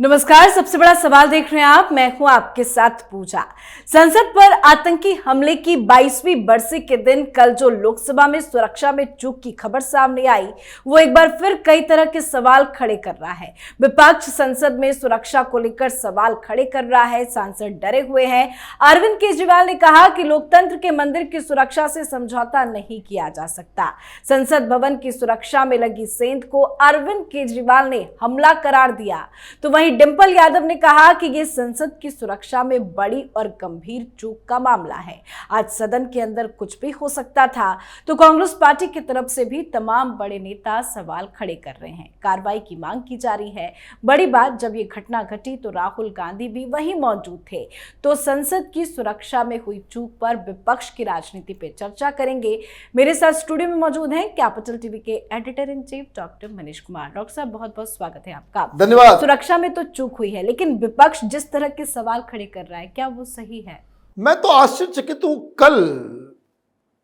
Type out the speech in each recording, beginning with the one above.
नमस्कार। सबसे बड़ा सवाल देख रहे हैं आप, मैं हूं आपके साथ पूजा। संसद पर आतंकी हमले की 22वीं बरसी के दिन कल जो लोकसभा में सुरक्षा में चूक की खबर सामने आई, वो एक बार फिर कई तरह के सवाल खड़े कर रहा है। विपक्ष संसद में सुरक्षा को लेकर सवाल खड़े कर रहा है, सांसद डरे हुए हैं। अरविंद केजरीवाल ने कहा कि लोकतंत्र के मंदिर की सुरक्षा से समझौता नहीं किया जा सकता। संसद भवन की सुरक्षा में लगी सेंध को अरविंद केजरीवाल ने हमला करार दिया, तो वहीं डिंपल यादव ने कहा कि यह संसद की सुरक्षा में बड़ी और गंभीर चूक का मामला है। आज सदन के अंदर कुछ भी हो सकता था, तो कांग्रेस पार्टी की तरफ से भी तमाम बड़े नेता सवाल खड़े कर रहे हैं। कार्रवाई की मांग की जा रही है। बड़ी बात, जब ये घटना घटी तो राहुल गांधी भी वहीं मौजूद थे। तो संसद की सुरक्षा में हुई चूक पर विपक्ष की राजनीति पे चर्चा करेंगे। मेरे साथ स्टूडियो में मौजूद हैं कैपिटल टीवी के editor in chief doctor Manish Kumar. Doctor साहब, बहुत बहुत स्वागत है आपका। धन्यवाद। सुरक्षा में तो चूक हुई है, लेकिन विपक्ष जिस तरह के सवाल खड़े कर रहा है, क्या वो सही है? मैं तो आश्चर्यचकित हूं। कल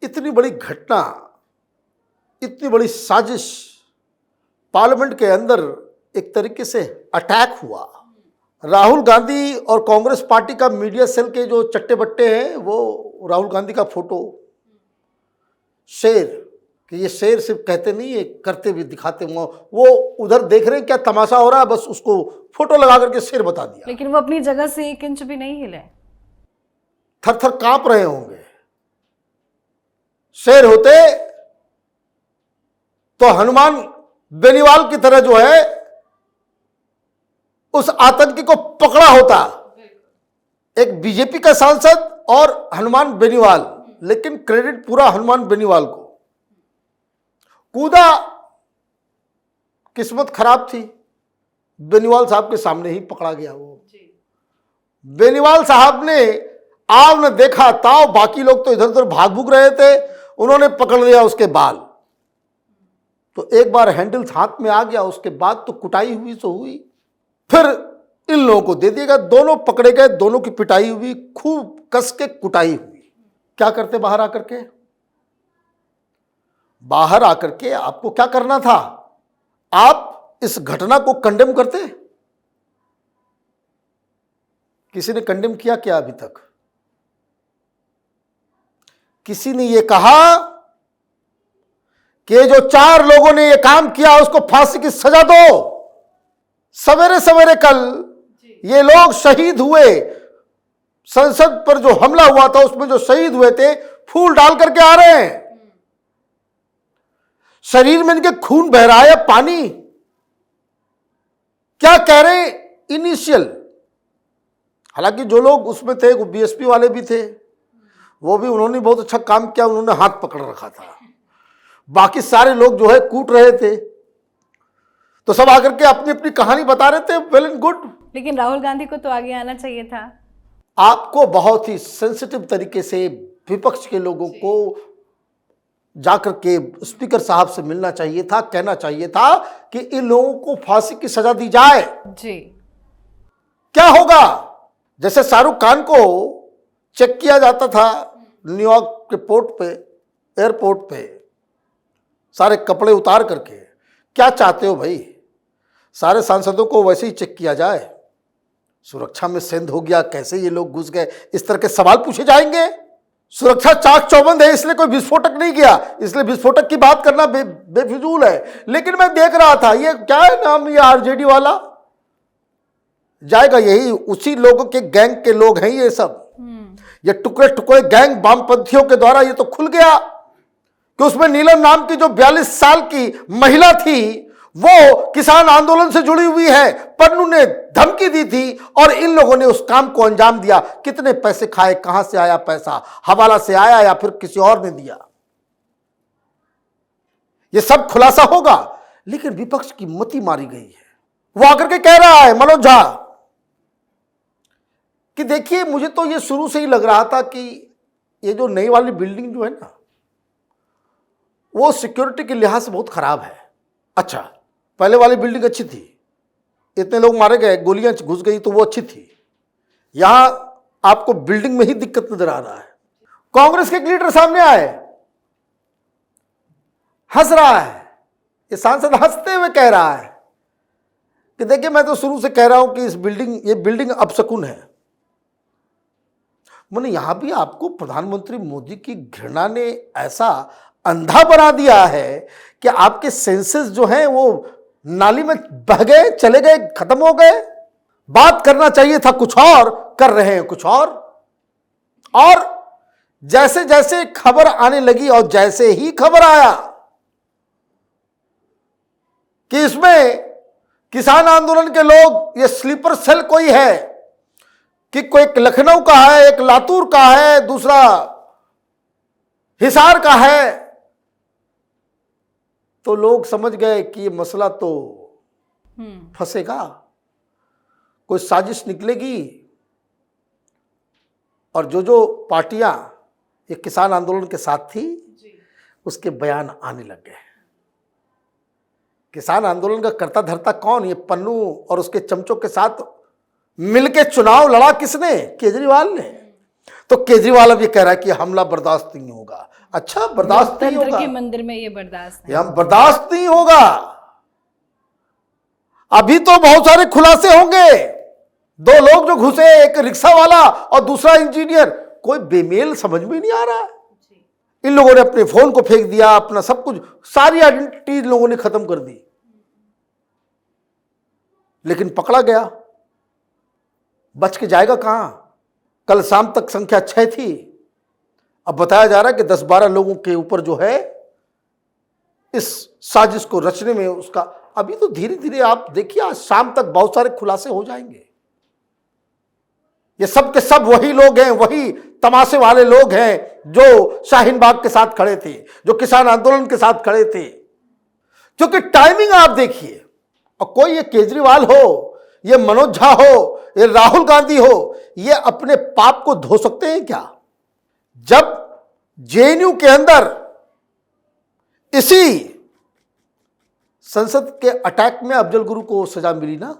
इतनी बड़ी घटना, इतनी बड़ी साजिश पार्लियामेंट के अंदर एक तरीके से अटैक हुआ। राहुल गांधी और कांग्रेस पार्टी का मीडिया सेल के जो चट्टे बट्टे हैं, वो राहुल गांधी का फोटो शेर, कि ये शेर सिर्फ कहते नहीं है, करते भी दिखाते हुए वो उधर देख रहे हैं क्या तमाशा हो रहा है, बस उसको फोटो लगा करके शेर बता दिया। लेकिन वो अपनी जगह से 1 इंच भी नहीं हिले। थर थर कांप रहे होंगे। शेर होते तो हनुमान बेनीवाल की तरह जो है उस आतंकी को पकड़ा होता। एक बीजेपी का सांसद और हनुमान बेनीवाल, लेकिन क्रेडिट पूरा हनुमान बेनीवाल को। कूदा, किस्मत खराब थी, बेनीवाल साहब के सामने ही पकड़ा गया। वो बेनीवाल साहब ने आव न देखा ताव, बाकी लोग तो इधर उधर भाग भूग रहे थे, उन्होंने पकड़ लिया उसके बाल। तो एक बार हैंडल हाथ में आ गया, उसके बाद तो कुटाई हुई सो हुई। फिर इन लोगों को दे दिएगा, दोनों पकड़े गए, दोनों की पिटाई हुई, खूब कस के कुटाई हुई। क्या करते बाहर आकर के? बाहर आकर के आपको क्या करना था? आप इस घटना को कंडेम करते? किसी ने कंडेम किया क्या अभी तक? किसी ने यह कहा कि जो 4 लोगों ने यह काम किया उसको फांसी की सजा दो? सवेरे सवेरे कल ये लोग शहीद हुए, संसद पर जो हमला हुआ था उसमें जो शहीद हुए थे, फूल डाल करके आ रहे हैं। शरीर में इनके खून बह रहा है, पानी। क्या कह रहे हैं? इनिशियल, हालांकि जो लोग उसमें थे वो बीएसपी वाले भी थे, वो भी उन्होंने बहुत अच्छा काम किया, उन्होंने हाथ पकड़ रखा था। बाकी सारे लोग जो है कूट रहे थे, तो सब आकर के अपनी अपनी कहानी बता रहे थे। वेल एंड गुड, लेकिन राहुल गांधी को तो आगे आना चाहिए था। आपको बहुत ही सेंसिटिव तरीके से विपक्ष के लोगों को जाकर के स्पीकर साहब से मिलना चाहिए था, कहना चाहिए था कि इन लोगों को फांसी की सजा दी जाए। जी, क्या होगा? जैसे शाहरुख खान को चेक किया जाता था न्यूयॉर्क के पोर्ट पे, एयरपोर्ट पे, सारे कपड़े उतार करके। क्या चाहते हो भाई? सारे सांसदों को वैसे ही चेक किया जाए? सुरक्षा में सेंध हो गया, कैसे ये लोग घुस गए, इस तरह के सवाल पूछे जाएंगे। सुरक्षा चाक चौबंद है, इसलिए कोई विस्फोटक नहीं किया, इसलिए विस्फोटक की बात करना बेफिजूल है। लेकिन मैं देख रहा था, ये क्या है नाम, ये आरजेडी वाला जाएगा, यही उसी लोगों के गैंग के लोग हैं ये सब। ये टुकड़े टुकड़े गैंग वामपंथियों के द्वारा ये तो खुल गया कि उसमें नीलम नाम की जो 42 साल की महिला थी, वो किसान आंदोलन से जुड़ी हुई है। पन्नू ने धमकी दी थी और इन लोगों ने उस काम को अंजाम दिया। कितने पैसे खाए, कहां से आया पैसा, हवाला से आया या फिर किसी और ने दिया, ये सब खुलासा होगा। लेकिन विपक्ष की मति मारी गई है। वो आकर के कह रहा है मनोज झा कि देखिए, मुझे तो ये शुरू से ही लग रहा था कि ये जो नई वाली बिल्डिंग जो है ना, वो सिक्योरिटी के लिहाज से बहुत खराब है। अच्छा, पहले वाली बिल्डिंग अच्छी थी, इतने लोग मारे गए, गोलियां घुस गई तो वो अच्छी थी। यहां आपको बिल्डिंग में ही दिक्कत नजर आ रहा है। कांग्रेस के एक लीडर सामने आए, हंस रहा है, ये सांसद हंसते हुए कह रहा है कि देखिए मैं तो शुरू से कह रहा हूं कि ये बिल्डिंग अपशकुन है। मैंने यहां भी आपको प्रधानमंत्री मोदी की घृणा ने ऐसा अंधा बना दिया है कि आपके सेंसेस जो हैं वो नाली में बह गए, चले गए, खत्म हो गए। बात करना चाहिए था कुछ और, कर रहे हैं कुछ और जैसे जैसे खबर आने लगी और जैसे ही खबर आया कि इसमें किसान आंदोलन के लोग, ये स्लीपर सेल कोई है कि कोई एक लखनऊ का है, एक लातूर का है, दूसरा हिसार का है, तो लोग समझ गए कि ये मसला तो फंसेगा, कोई साजिश निकलेगी। और जो पार्टियां ये किसान आंदोलन के साथ थी उसके बयान आने लग गए। किसान आंदोलन का करता धरता कौन? ये पन्नू और उसके चमचों के साथ मिलके चुनाव लड़ा किसने? केजरीवाल ने। तो केजरीवाल अब ये कह रहा है कि हमला बर्दाश्त नहीं होगा। अच्छा, बर्दाश्त नहीं होगा? के मंदिर में ये बर्दाश्त नहीं, बर्दाश्त नहीं होगा। अभी तो बहुत सारे खुलासे होंगे। 2 लोग जो घुसे, एक रिक्शा वाला और दूसरा इंजीनियर, कोई बेमेल समझ में नहीं आ रहा है। इन लोगों ने अपने फोन को फेंक दिया, अपना सब कुछ, सारी आइडेंटिटी इन लोगों ने खत्म कर दी, लेकिन पकड़ा गया। बच के जाएगा कहां? कल शाम तक संख्या 6 थी, अब बताया जा रहा है कि 10-12 लोगों के ऊपर जो है इस साजिश को रचने में उसका। अभी तो धीरे धीरे आप देखिए, आज शाम तक बहुत सारे खुलासे हो जाएंगे। ये सब के सब वही लोग हैं, वही तमाशे वाले लोग हैं जो शाहीन बाग के साथ खड़े थे, जो किसान आंदोलन के साथ खड़े थे। क्योंकि टाइमिंग आप देखिए, और कोई ये केजरीवाल हो, ये मनोज झा हो, ये राहुल गांधी हो, ये अपने पाप को धो सकते हैं क्या? जब जेएनयू के अंदर इसी संसद के अटैक में अफजल गुरु को सजा मिली ना,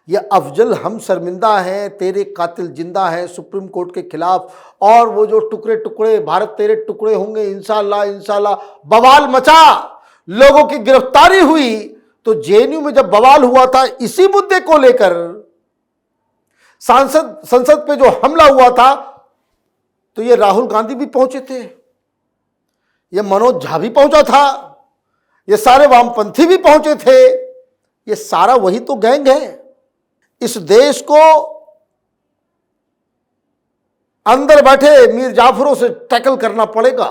ये अफजल हम शर्मिंदा हैं, तेरे कातिल जिंदा है सुप्रीम कोर्ट के खिलाफ, और वो जो टुकड़े टुकड़े भारत तेरे टुकड़े होंगे इंशाल्लाह इंशाल्लाह, बवाल मचा, लोगों की गिरफ्तारी हुई। तो जेएनयू में जब बवाल हुआ था इसी मुद्दे को लेकर, संसद पे जो हमला हुआ था, तो ये राहुल गांधी भी पहुंचे थे, ये मनोज झा भी पहुंचा था, ये सारे वामपंथी भी पहुंचे थे। ये सारा वही तो गैंग है। इस देश को अंदर बैठे मीर जाफरों से टैकल करना पड़ेगा।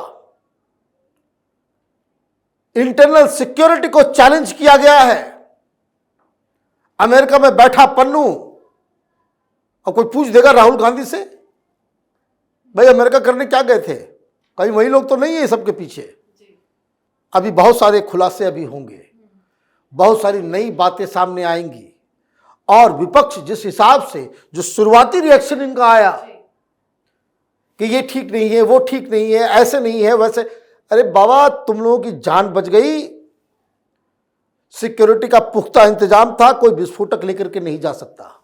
इंटरनल सिक्योरिटी को चैलेंज किया गया है। अमेरिका में बैठा पन्नू, और कोई पूछ देगा राहुल गांधी से, भाई अमेरिका करने क्या गए थे? कहीं वही लोग तो नहीं है सबके पीछे। अभी बहुत सारे खुलासे अभी होंगे, बहुत सारी नई बातें सामने आएंगी, और विपक्ष जिस हिसाब से जो शुरुआती रिएक्शन इनका आया कि ये ठीक नहीं है, वो ठीक नहीं है, ऐसे नहीं है, वैसे, अरे बाबा तुम लोगों की जान बच गई। सिक्योरिटी का पुख्ता इंतजाम था, कोई विस्फोटक लेकर के नहीं जा सकता,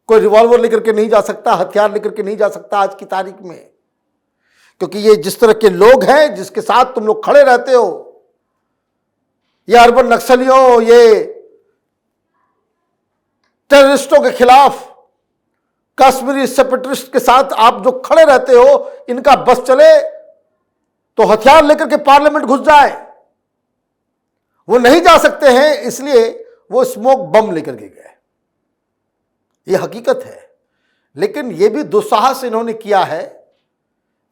कोई रिवॉल्वर लेकर के नहीं जा सकता, हथियार लेकर के नहीं जा सकता आज की तारीख में। क्योंकि ये जिस तरह के लोग हैं जिसके साथ तुम लोग खड़े रहते हो, ये अर्बन नक्सलियों, ये टेररिस्टों के खिलाफ, कश्मीरी सेपरेटिस्ट के साथ आप जो खड़े रहते हो, इनका बस चले तो हथियार लेकर के पार्लियामेंट घुस जाए। वो नहीं जा सकते हैं, इसलिए वो स्मोक बम लेकर के गए। ये हकीकत है। लेकिन ये भी दुस्साहस इन्होंने किया है,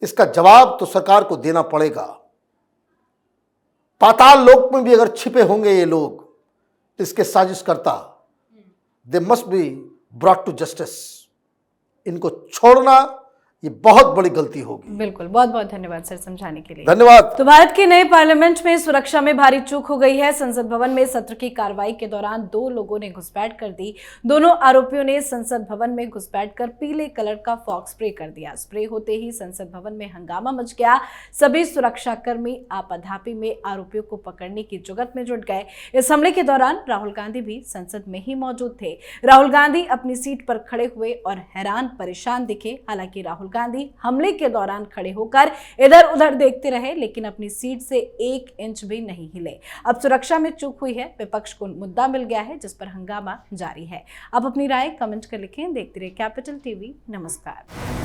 इसका जवाब तो सरकार को देना पड़ेगा। पाताल लोक में भी अगर छिपे होंगे ये लोग, इसके साजिशकर्ता, they must be brought to justice. इनको छोड़ना ये बहुत बड़ी गलती होगी। बिल्कुल, बहुत बहुत धन्यवाद सर समझाने के लिए। धन्यवाद। तो भारत के नए पार्लियामेंट में सुरक्षा में भारी चूक हो गई है। संसद भवन में सत्र की कार्रवाई के दौरान 2 लोगों ने घुसपैठ कर दी। दोनों आरोपियों ने संसद भवन में घुसपैठ कर पीले कलर का फॉग स्प्रे कर दिया। स्प्रे होते ही संसद भवन में हंगामा मच गया। सभी सुरक्षाकर्मी आपाधापी में आरोपियों को पकड़ने की जुगत में जुट गए। इस हमले के दौरान राहुल गांधी भी संसद में ही मौजूद थे। राहुल गांधी अपनी सीट पर खड़े हुए और हैरान परेशान दिखे। हालांकि राहुल गांधी हमले के दौरान खड़े होकर इधर उधर देखते रहे, लेकिन अपनी सीट से 1 इंच भी नहीं हिले। अब सुरक्षा में चूक हुई है, विपक्ष को मुद्दा मिल गया है, जिस पर हंगामा जारी है। आप अपनी राय कमेंट कर लिखें। देखते रहिए कैपिटल टीवी। नमस्कार।